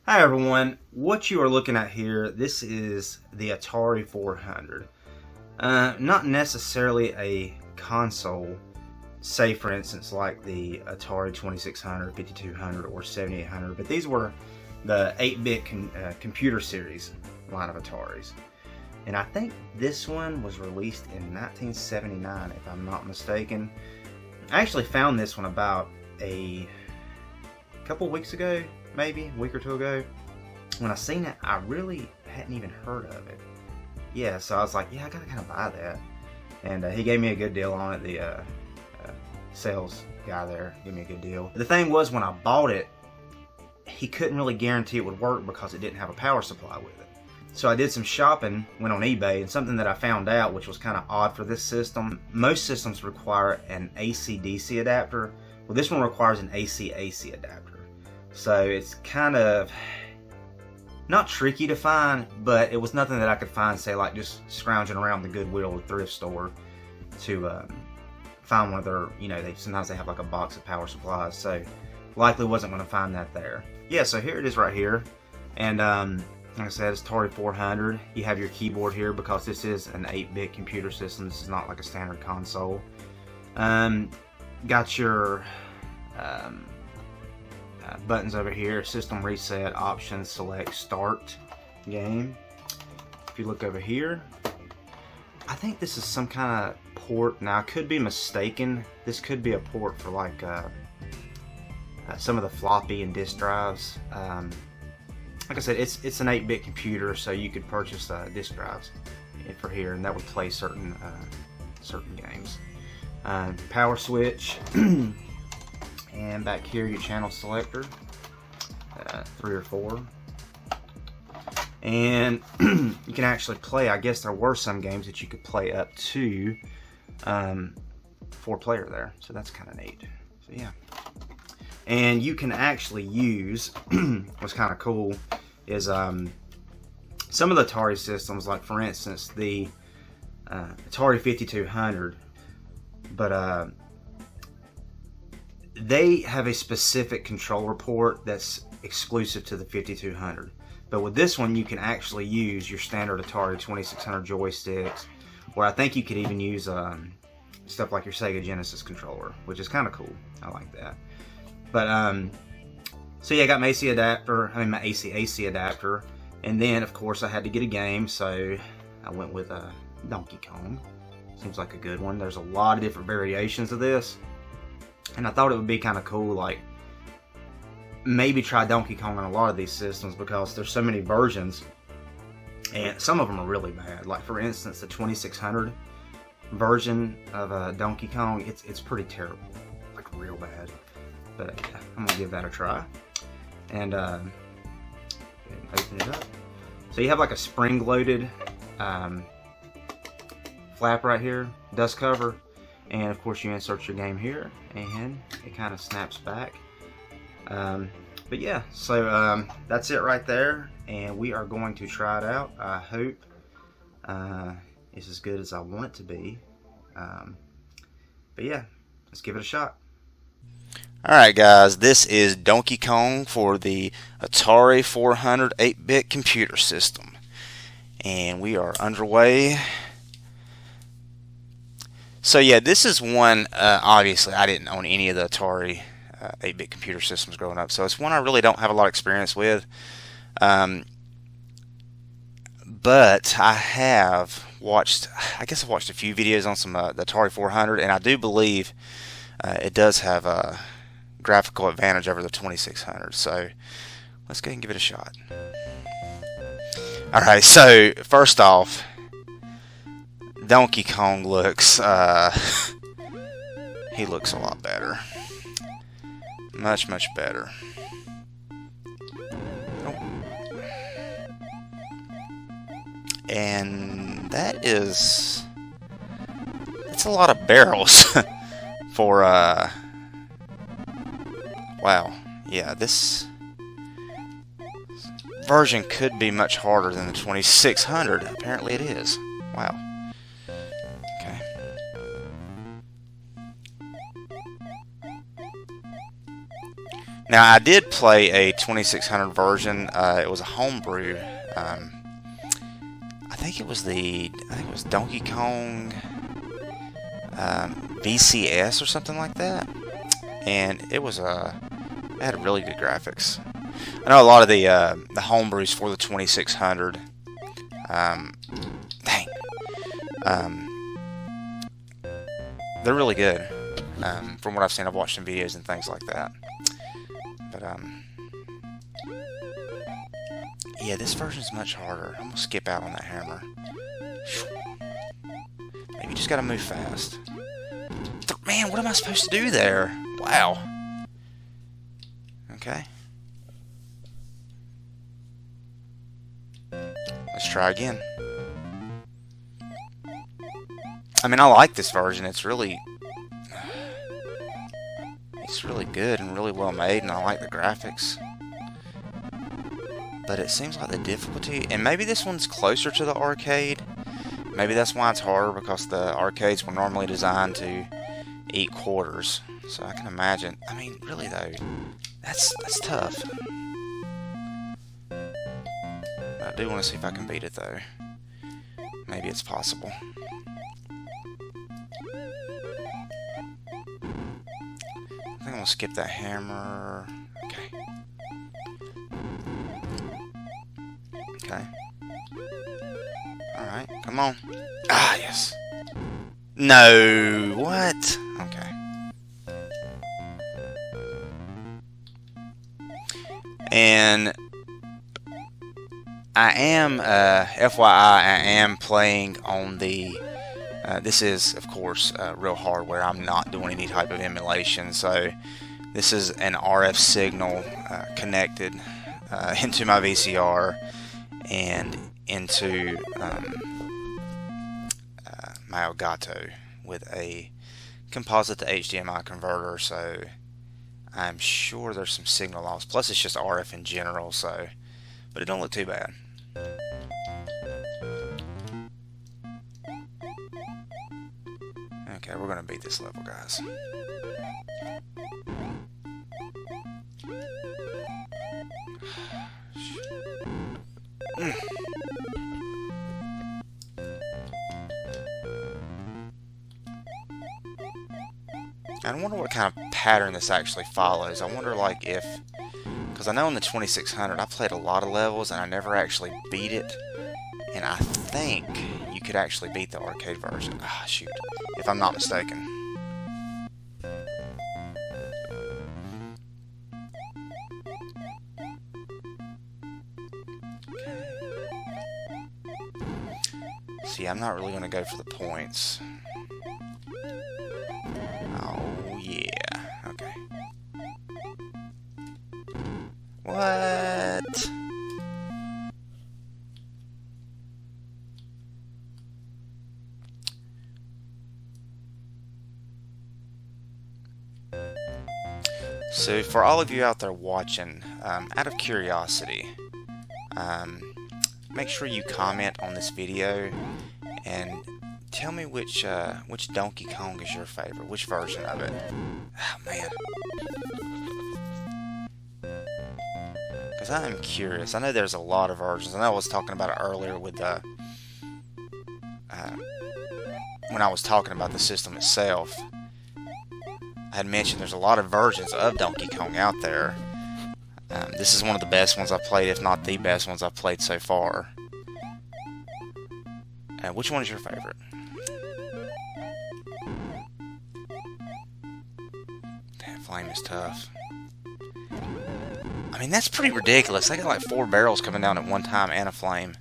Hi everyone, what you are looking at here, this is the Atari 400. Not necessarily a console, say for instance like the Atari 2600, 5200, or 7800, but these were the 8-bit computer series line of Ataris. And I think this one was released in 1979 if I'm not mistaken. I actually found this one about a couple weeks ago, maybe a week or two ago. When I seen it, I really hadn't even heard of it. Yeah, so I was like, yeah, I gotta kind of buy that. And he gave me a good deal on it. The sales guy there gave me a good deal. The thing was, when I bought it, he couldn't really guarantee it would work because it didn't have a power supply with it. So I did some shopping, went on eBay, and something that I found out, which was kind of odd for this system, most systems require an AC-DC adapter. Well, this one requires an AC-AC adapter. So it's kind of not tricky to find, but it was nothing that I could find, say, like just scrounging around the Goodwill or thrift store to find one of their, sometimes they have like a box of power supplies, so likely wasn't going to find that there. Yeah, so here it is right here, and like I said, it's Atari 400. You have your keyboard here because this is an 8-bit computer system. This is not like a standard console. Got your buttons over here: system reset, options, select, start, game. If you look over here, I think this is some kind of port. Now I could be mistaken. This could be a port for like some of the floppy and disk drives. Like I said, it's an 8-bit computer, so you could purchase disk drives for here, and that would play certain games. Power switch, and back here your channel selector, 3 or 4, and you can actually play. I guess there were some games that you could play up to 4-player there, so that's kind of neat. So yeah. And you can actually use, what's kind of cool is some of the Atari systems, like for instance the Atari 5200, but they have a specific controller port that's exclusive to the 5200. But with this one, you can actually use your standard Atari 2600 joysticks, or I think you could even use stuff like your Sega Genesis controller, which is kind of cool. I like that. But so yeah, I got my AC adapter, and then of course I had to get a game, so I went with Donkey Kong. Seems like a good one. There's a lot of different variations of this, and I thought it would be kind of cool, like maybe try Donkey Kong on a lot of these systems because there's so many versions, and some of them are really bad. Like for instance, the 2600 version of Donkey Kong, it's pretty terrible, like real bad. But yeah, I'm gonna give that a try, and open it up. So you have like a spring-loaded flap right here, dust cover, and of course you insert your game here, and it kind of snaps back. But yeah, so that's it right there, and we are going to try it out. I hope it's as good as I want it to be. But yeah, let's give it a shot. Alright guys, this is Donkey Kong for the Atari 400 8-bit computer system, and we are underway. So yeah, this is one, obviously I didn't own any of the Atari 8-bit computer systems growing up, so it's one I really don't have a lot of experience with, but I have watched, I guess I've watched a few videos on some the Atari 400, and I do believe it does have a graphical advantage over the 2600, so let's go ahead and give it a shot. Alright, so first off, Donkey Kong looks he looks a lot better, much better. And that is, it's a lot of barrels for wow, yeah, this version could be much harder than the 2600. Apparently it is. Wow. Okay. Now, I did play a 2600 version. It was a homebrew. I think it was Donkey Kong VCS or something like that, and it had really good graphics. I know a lot of the homebrews for the 2600. They're really good. From what I've seen, I've watched some videos and things like that. But yeah, this version's much harder. I'm gonna skip out on that hammer. Maybe you just gotta move fast. Man, what am I supposed to do there? Wow. Okay. Let's try again. I mean, I like this version. It's really good and really well made, and I like the graphics. But it seems like the difficulty, and maybe this one's closer to the arcade. Maybe that's why it's harder, because the arcades were normally designed to eat quarters. So I can imagine. I mean, really though, that's tough. I do want to see if I can beat it though. Maybe it's possible. I think I'm gonna skip that hammer. Okay. Okay. Alright, come on. Ah, yes. No, what? Okay. And I am, FYI, I am playing on the, this is, of course, real hardware. I'm not doing any type of emulation, so this is an RF signal connected into my VCR and into my Elgato with a composite to HDMI converter, so I'm sure there's some signal loss. Plus, it's just RF in general, so, but it don't look too bad. Okay, we're gonna beat this level, guys. I wonder what kind of pattern this actually follows. I wonder, like, if... Because I know in the 2600 I played a lot of levels and I never actually beat it. And I think you could actually beat the arcade version. Ah, shoot. If I'm not mistaken. Okay. See, I'm not really going to go for the points. Oh, yeah. Okay. What? So, for all of you out there watching, out of curiosity, make sure you comment on this video and tell me which Donkey Kong is your favorite, which version of it. Oh, man. Because I am curious. I know there's a lot of versions. I know I was talking about it earlier with the... when I was talking about the system itself. I had mentioned there's a lot of versions of Donkey Kong out there. This is one of the best ones I've played, if not the best ones I've played so far. Which one is your favorite? That flame is tough. I mean, that's pretty ridiculous. They got like 4 barrels coming down at one time and a flame.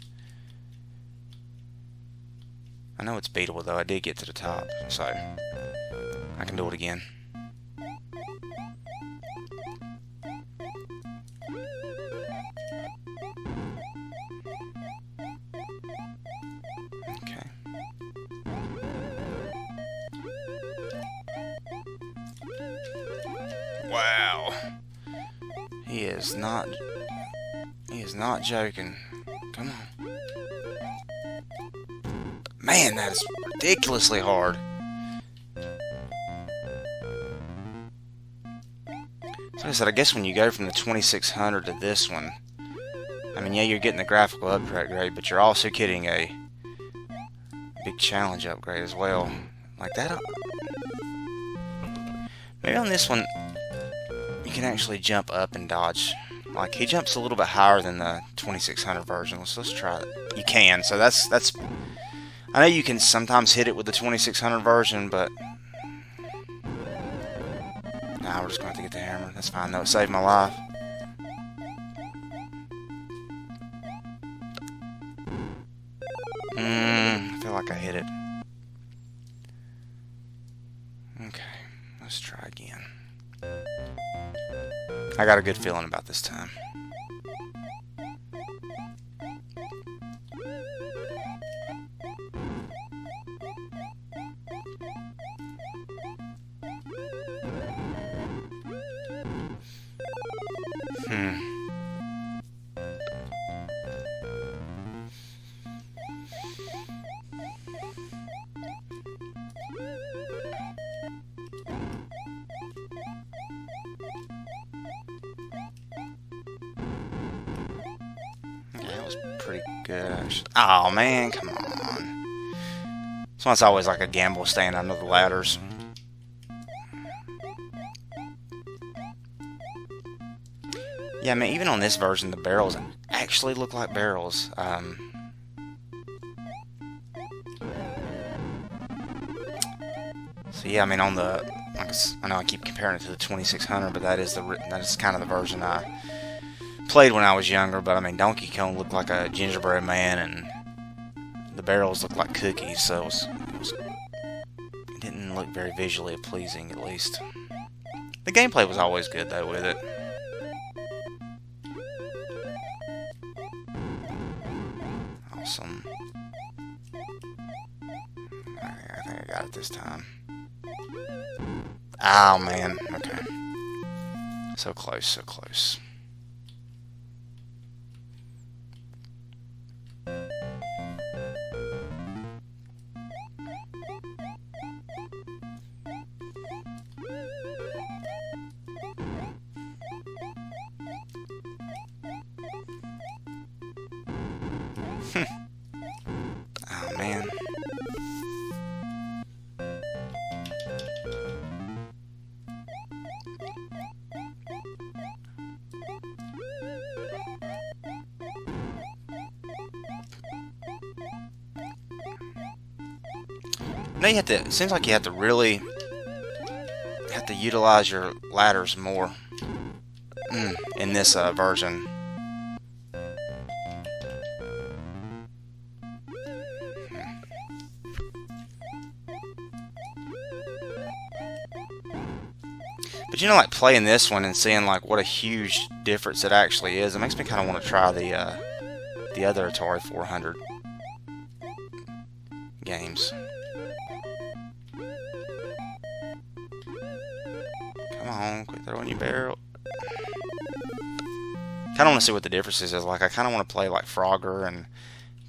I know it's beatable though. I did get to the top, so I can do it again. Okay. Wow. He is not joking. Come on. Man, that is ridiculously hard. So Like I said, I guess when you go from the 2600 to this one, I mean, yeah, you're getting the graphical upgrade, but you're also getting a big challenge upgrade as well. Like that. Maybe on this one, you can actually jump up and dodge. Like, he jumps a little bit higher than the 2600 version. Let's try it. You can, so that's. I know you can sometimes hit it with the 2600 version, but nah, we're just going to have to get the hammer. That's fine, though. It saved my life. I feel like I hit it. Okay, let's try again. I got a good feeling about this time. Pretty good, actually. Oh man, come on. So it's always like a gamble staying under the ladders. Yeah, I mean, even on this version, the barrels actually look like barrels. So yeah, I mean, on the, I know I keep comparing it to the 2600, but that is kind of the version I played when I was younger. But I mean, Donkey Kong looked like a gingerbread man, and the barrels looked like cookies, so it didn't look very visually pleasing, at least. The gameplay was always good though with it. Awesome. I think I got it this time. Oh man, okay. So close, so close. Oh man. Now you have to, it seems like you have to really utilize your ladders more in this version. But you know, like playing this one and seeing like what a huge difference it actually is, it makes me kind of want to try the other Atari 400 games. Come on, quit throwing your barrel. Kind of want to see what the differences is. Like, I kind of want to play like Frogger and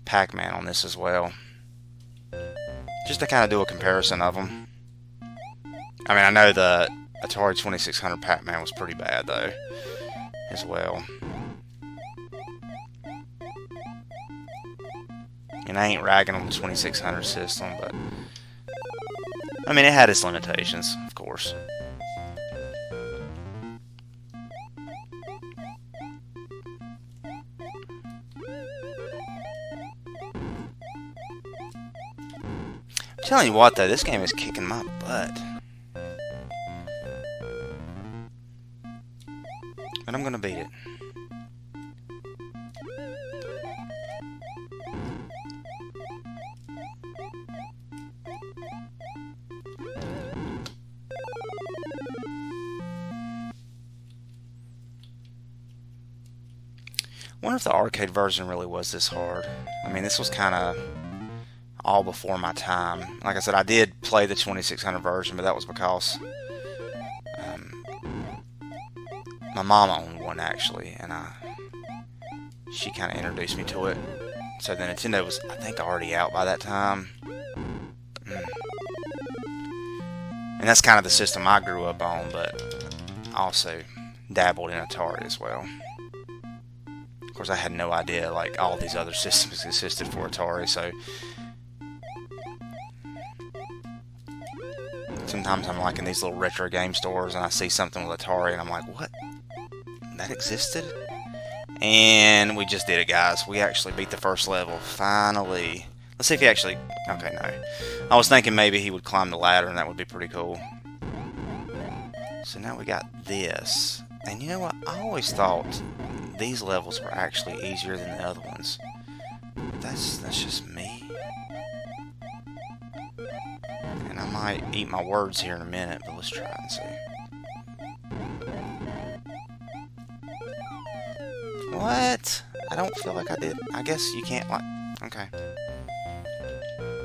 Pac-Man on this as well, just to kind of do a comparison of them. I mean, I know the Atari 2600 Pac-Man was pretty bad though, as well. And I ain't ragging on the 2600 system, but I mean, it had its limitations, of course. I'm telling you what though, this game is kicking my butt. But I'm gonna beat it. I wonder if the arcade version really was this hard. I mean, this was kind of all before my time. Like I said, I did play the 2600 version, but that was because my mom owned one actually, and she kind of introduced me to it. So the Nintendo was, I think, already out by that time. And that's kind of the system I grew up on, but also dabbled in Atari as well. Of course, I had no idea like all these other systems existed for Atari, so sometimes I'm like in these little retro game stores and I see something with Atari and I'm like, what? That existed? And we just did it, guys. We actually beat the first level, finally. Let's see if he actually... Okay, no. I was thinking maybe he would climb the ladder and that would be pretty cool. So now we got this. And you know what? I always thought these levels were actually easier than the other ones. That's just me. And I might eat my words here in a minute, but let's try and see. What? I don't feel like I did. I guess you can't like... Okay.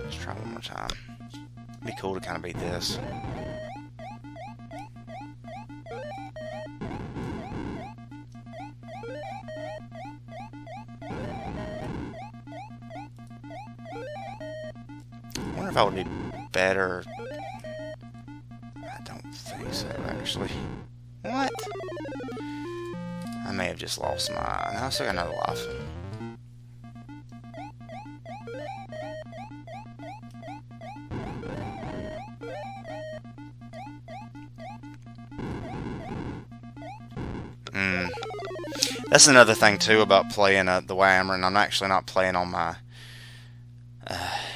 Let's try one more time. It'd be cool to kind of beat this. I wonder if I would be better. I don't think so, actually. What? I may have just lost my... No, I still got another life. That's another thing too about playing the way I'm running. I'm actually not playing on my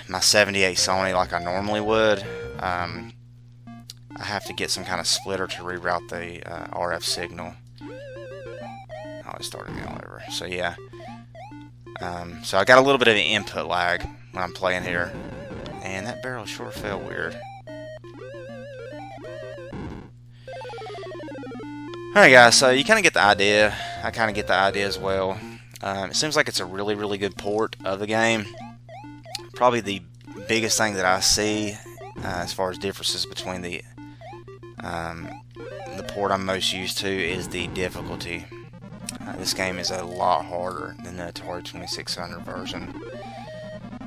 my 78 Sony like I normally would. I have to get some kind of splitter to reroute the RF signal. Oh, it started me all over. So yeah. So I got a little bit of an input lag when I'm playing here. And that barrel sure felt weird. Alright guys, so you kind of get the idea. I kind of get the idea as well. It seems like it's a really, really good port of the game. Probably the biggest thing that I see as far as differences between the port I'm most used to is the difficulty. This game is a lot harder than the Atari 2600 version.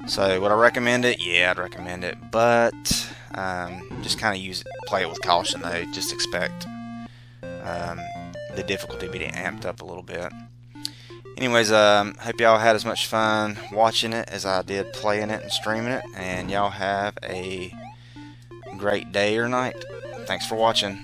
So would I recommend it? Yeah, I'd recommend it. But just kind of play it with caution though. Just expect the difficulty being amped up a little bit. Anyways, hope y'all had as much fun watching it as I did playing it and streaming it. And y'all have a great day or night. Thanks for watching.